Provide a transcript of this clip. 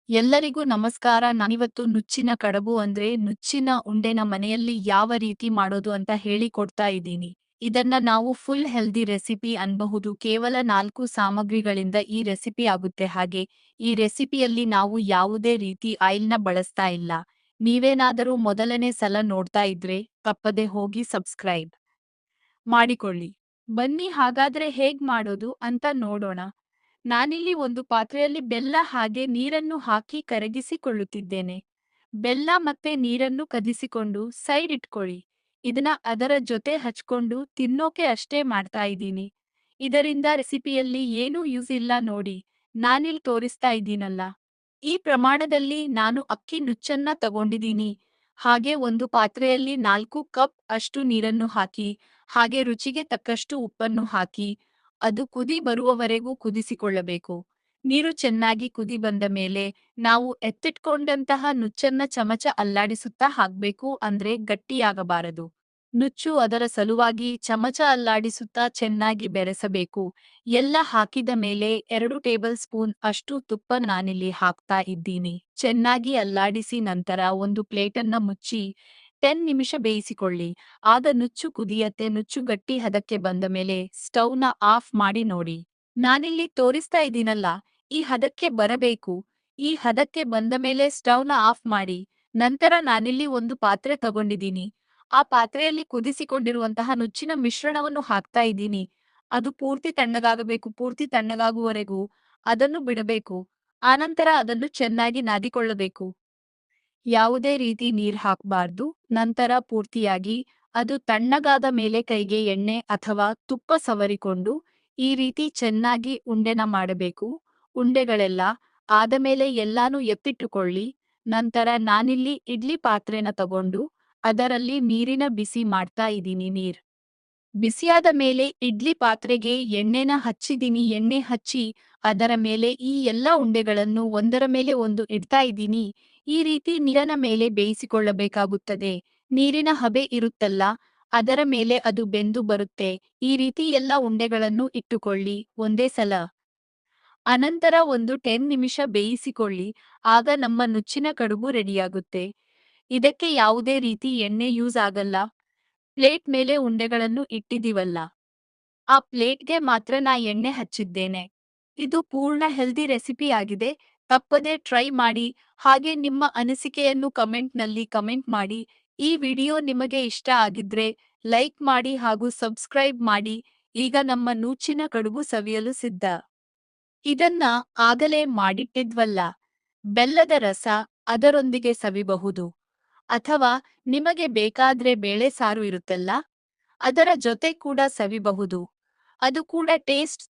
ಎಲ್ಲರಿಗೂ ನಮಸ್ಕಾರ. ನಾನಿವತ್ತು ನುಚ್ಚಿನ ಕಡಬು ಅಂದ್ರೆ ನುಚ್ಚಿನ ಉಂಡೆನ ಮನೆಯಲ್ಲಿ ಯಾವ ರೀತಿ ಮಾಡೋದು ಅಂತ ಹೇಳಿಕೊಡ್ತಾ ಇದ್ದೀನಿ. ಇದನ್ನ ನಾವು ಫುಲ್ ಹೆಲ್ದಿ ರೆಸಿಪಿ ಅನ್ಬಹುದು. ಕೇವಲ 4 ಸಾಮಗ್ರಿಗಳಿಂದ ಈ ರೆಸಿಪಿ ಆಗುತ್ತೆ. ಹಾಗೆ ಈ ರೆಸಿಪಿಯಲ್ಲಿ ನಾವು ಯಾವುದೇ ರೀತಿ ಆಯಿಲ್‌ನ ಬಳಸ್ತಾ ಇಲ್ಲ. ನೀವೇನಾದರೂ ಮೊದಲನೇ ಸಲ ನೋಡ್ತಾ ಇದ್ರೆ ತಪ್ಪದೆ ಹೋಗಿ ಸಬ್ಸ್ಕ್ರೈಬ್ ಮಾಡಿಕೊಳ್ಳಿ. ಬನ್ನಿ ಹಾಗಾದ್ರೆ ಹೇಗ್ ಮಾಡೋದು ಅಂತ ನೋಡೋಣ. ನಾನಿಲ್ಲಿ ಒಂದು ಪಾತ್ರೆಯಲ್ಲಿ ಬೆಲ್ಲ ಹಾಗೆ ನೀರನ್ನು ಹಾಕಿ ಕರಗಿಸಿಕೊಳ್ಳುತ್ತಿದ್ದೇನೆ. ಬೆಲ್ಲ ಮತ್ತೆ ನೀರನ್ನು ಕದಿಸಿಕೊಂಡು ಸೈಡ್ ಇಟ್ಕೊಳ್ಳಿ. ಇದನ್ನ ಅದರ ಜೊತೆ ಹಚ್ಕೊಂಡು ತಿನ್ನೋಕೆ ಅಷ್ಟೇ ಮಾಡ್ತಾ ಇದ್ದೀನಿ. ಇದರಿಂದ ರೆಸಿಪಿಯಲ್ಲಿ ಏನೂ ಯೂಸ್ ಇಲ್ಲ ನೋಡಿ. ನಾನಿಲ್ಲಿ ತೋರಿಸ್ತಾ ಇದ್ದೀನಲ್ಲ. ಈ ಪ್ರಮಾಣದಲ್ಲಿ ನಾನು ಅಕ್ಕಿ ನುಚ್ಚನ್ನ ತಗೊಂಡಿದ್ದೀನಿ. ಹಾಗೆ ಒಂದು ಪಾತ್ರೆಯಲ್ಲಿ 4 ಕಪ್ ಅಷ್ಟು ನೀರನ್ನು ಹಾಕಿ, ಹಾಗೆ ರುಚಿಗೆ ತಕ್ಕಷ್ಟು ಉಪ್ಪನ್ನು ಹಾಕಿ, ಅದು ಕುದಿ ಬರುವವರೆಗೂ ಕುದಿಸಿಕೊಳ್ಳಬೇಕು. ನೀರು ಚೆನ್ನಾಗಿ ಕುದಿ ಬಂದ ಮೇಲೆ ನಾವು ಎತ್ತಿಟ್ಕೊಂಡಂತಹ ನುಚ್ಚನ್ನ ಚಮಚ ಅಲ್ಲಾಡಿಸುತ್ತಾ ಹಾಕ್ಬೇಕು, ಅಂದ್ರೆ ಗಟ್ಟಿಯಾಗಬಾರದು. ನುಚ್ಚು ಅದರ ಸಲುವಾಗಿ ಚಮಚ ಅಲ್ಲಾಡಿಸುತ್ತಾ ಚೆನ್ನಾಗಿ ಬೆರೆಸಬೇಕು. ಎಲ್ಲ ಹಾಕಿದ ಮೇಲೆ 2 ಟೇಬಲ್ ಸ್ಪೂನ್ ಅಷ್ಟು ತುಪ್ಪ ನಾನಿಲ್ಲಿ ಹಾಕ್ತಾ ಇದ್ದೀನಿ. ಚೆನ್ನಾಗಿ ಅಲ್ಲಾಡಿಸಿ ನಂತರ ಒಂದು ಪ್ಲೇಟನ್ನ ಮುಚ್ಚಿ 10 ನಿಮಿಷ ಬೇಯಿಸಿಕೊಳ್ಳಿ. ಆಗ ನುಚ್ಚು ಕುದಿಯತ್ತೆ. ನುಚ್ಚು ಗಟ್ಟಿ ಹದಕ್ಕೆ ಬಂದ ಮೇಲೆ ಸ್ಟವ್‌ನ ಆಫ್ ಮಾಡಿ ನೋಡಿ. ನಾನಿಲ್ಲಿ ತೋರಿಸ್ತಾ ಇದ್ದೀನಲ್ಲ, ಈ ಹದಕ್ಕೆ ಬರಬೇಕು. ಈ ಹದಕ್ಕೆ ಬಂದ ಮೇಲೆ ಸ್ಟವ್‌ನ ಆಫ್ ಮಾಡಿ. ನಂತರ ನಾನಿಲ್ಲಿ ಒಂದು ಪಾತ್ರೆ ತಗೊಂಡಿದ್ದೀನಿ. ಆ ಪಾತ್ರೆಯಲ್ಲಿ ಕುದಿಸಿಕೊಂಡಿರುವಂತಹ ನುಚ್ಚಿನ ಮಿಶ್ರಣವನ್ನು ಹಾಕ್ತಾ ಇದ್ದೀನಿ. ಅದು ಪೂರ್ತಿ ತಣ್ಣಗಾಗಬೇಕು. ಪೂರ್ತಿ ತಣ್ಣಗಾಗುವವರೆಗೂ ಅದನ್ನು ಬಿಡಬೇಕು. ಆನಂತರ ಅದನ್ನು ಚೆನ್ನಾಗಿ ನಾದಿಕೊಳ್ಳಬೇಕು. ಯಾವುದೇ ರೀತಿ ನೀರ್ ಹಾಕ್ಬಾರ್ದು. ನಂತರ ಪೂರ್ತಿಯಾಗಿ ಅದು ತಣ್ಣಗಾದ ಮೇಲೆ ಕೈಗೆ ಎಣ್ಣೆ ಅಥವಾ ತುಪ್ಪ ಸವರಿಕೊಂಡು ಈ ರೀತಿ ಚೆನ್ನಾಗಿ ಉಂಡೆನ ಮಾಡಬೇಕು. ಉಂಡೆಗಳೆಲ್ಲ ಆದ ಮೇಲೆ ಎಲ್ಲಾನು ಎತ್ತಿಟ್ಟುಕೊಳ್ಳಿ. ನಂತರ ನಾನಿಲ್ಲಿ ಇಡ್ಲಿ ಪಾತ್ರೆನ ತಗೊಂಡು ಅದರಲ್ಲಿ ನೀರಿನ ಬಿಸಿ ಮಾಡ್ತಾ ಇದ್ದೀನಿ. ಬಿಸಿಯಾದ ಮೇಲೆ ಇಡ್ಲಿ ಪಾತ್ರೆಗೆ ಎಣ್ಣೆನ ಹಚ್ಚಿದ್ದೀನಿ. ಎಣ್ಣೆ ಹಚ್ಚಿ ಅದರ ಮೇಲೆ ಈ ಎಲ್ಲ ಉಂಡೆಗಳನ್ನು ಒಂದರ ಮೇಲೆ ಒಂದು ಇಡ್ತಾ ಇದ್ದೀನಿ. ಈ ರೀತಿ ನೀರಿನ ಮೇಲೆ ಬೇಯಿಸಿಕೊಳ್ಳಬೇಕಾಗುತ್ತದೆ. ನೀರಿನ ಹಬೆ ಇರುತ್ತಲ್ಲ, ಅದರ ಮೇಲೆ ಅದು ಬೆಂದು ಬರುತ್ತೆ. ಈ ರೀತಿ ಎಲ್ಲ ಉಂಡೆಗಳನ್ನು ಇಟ್ಟುಕೊಳ್ಳಿ ಒಂದೇ ಸಲ. ಅನಂತರ ಒಂದು 10 ನಿಮಿಷ ಬೇಯಿಸಿಕೊಳ್ಳಿ. ಆಗ ನಮ್ಮ ನುಚ್ಚಿನ ಕಡುಬು ರೆಡಿಯಾಗುತ್ತೆ. ಇದಕ್ಕೆ ಯಾವುದೇ ರೀತಿ ಎಣ್ಣೆ ಯೂಸ್ ಆಗಲ್ಲ. ಪ್ಲೇಟ್ ಮೇಲೆ ಉಂಡೆಗಳನ್ನು ಇಟ್ಟಿದ್ದೀವಲ್ಲ, ಆ ಪ್ಲೇಟ್‌ಗೆ ಮಾತ್ರ ನಾ ಎಣ್ಣೆ ಹಚ್ಚಿದ್ದೇನೆ. ಇದು ಪೂರ್ಣ ಹೆಲ್ದಿ ರೆಸಿಪಿ ಆಗಿದೆ. ತಪ್ಪದೆ ಟ್ರೈ ಮಾಡಿ. ಹಾಗೆ ನಿಮ್ಮ ಅನಿಸಿಕೆಯನ್ನು ಕಮೆಂಟ್‌ನಲ್ಲಿ ಕಮೆಂಟ್ ಮಾಡಿ. ಈ ವಿಡಿಯೋ ನಿಮಗೆ ಇಷ್ಟ ಆಗಿದ್ರೆ ಲೈಕ್ ಮಾಡಿ ಹಾಗೂ ಸಬ್ಸ್ಕ್ರೈಬ್ ಮಾಡಿ. ಈಗ ನಮ್ಮ ನುಚ್ಚಿನ ಕಡುಬು ಸವಿಯಲು ಸಿದ್ಧ. ಇದನ್ನ ಆಗಲೇ ಮಾಡಿಟ್ಟಿದ್ವಲ್ಲ, ಬೆಲ್ಲದ ರಸ ಅದರೊಂದಿಗೆ ಸವಿಬಹುದು. ಅಥವಾ ನಿಮಗೆ ಬೇಕಾದ್ರೆ ಬೇಳೆ ಸಾರು ಇರುತ್ತಲ್ಲ, ಅದರ ಜೊತೆ ಕೂಡ ಸವಿಬಹುದು. ಅದು ಕೂಡ ಟೇಸ್ಟ್